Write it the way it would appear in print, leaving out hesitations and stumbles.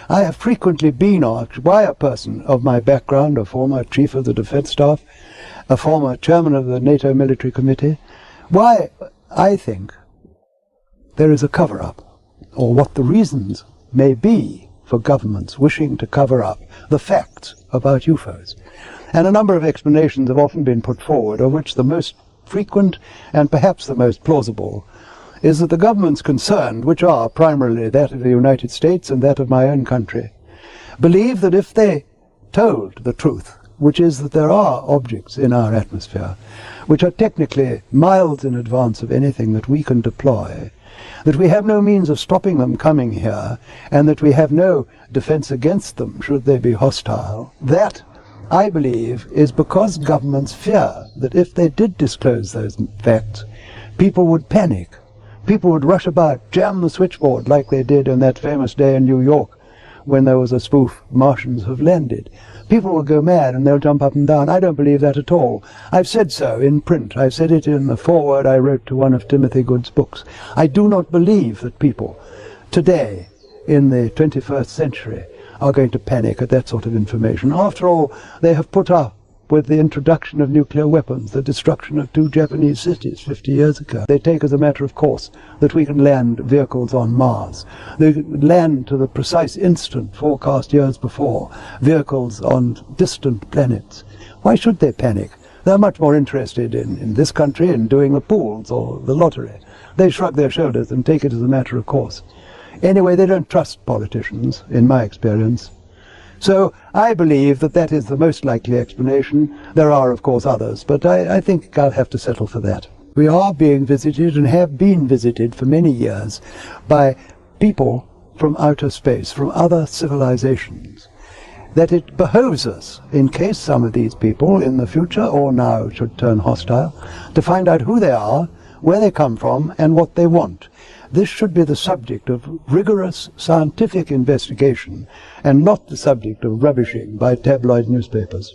I have frequently been asked why a person of my background, a former Chief of the Defense Staff, a former Chairman of the NATO Military Committee, why I think there is a cover-up, or what the reasons may be for governments wishing to cover up the facts about UFOs. And a number of explanations have often been put forward, of which the most frequent and perhaps the most plausible is that the governments concerned, which are primarily that of the United States and that of my own country, believe that if they told the truth, which is that there are objects in our atmosphere which are technically miles in advance of anything that we can deploy, that we have no means of stopping them coming here, and that we have no defense against them should they be hostile, that, I believe, is because governments fear that if they did disclose those facts, people would panic. People would rush about, jam the switchboard like they did on that famous day in New York when there was a spoof, Martians have landed. People will go mad and they'll jump up and down. I don't believe that at all. I've said so in print. I've said it in the foreword I wrote to one of Timothy Good's books. I do not believe that people today, in the 21st century, are going to panic at that sort of information. After all, they have put up with the introduction of nuclear weapons, the destruction of 2 Japanese cities 50 years ago. They take as a matter of course that we can land vehicles on Mars. They can land to the precise instant forecast years before, vehicles on distant planets. Why should they panic? They're much more interested in this country in doing the pools or the lottery. They shrug their shoulders and take it as a matter of course. Anyway, they don't trust politicians, in my experience. So I believe that that is the most likely explanation. There are, of course, others, but I think I'll have to settle for that. We are being visited and have been visited for many years by people from outer space, from other civilizations, that it behoves us, in case some of these people in the future or now should turn hostile, to find out who they are, where they come from, and what they want. This should be the subject of rigorous scientific investigation and not the subject of rubbishing by tabloid newspapers.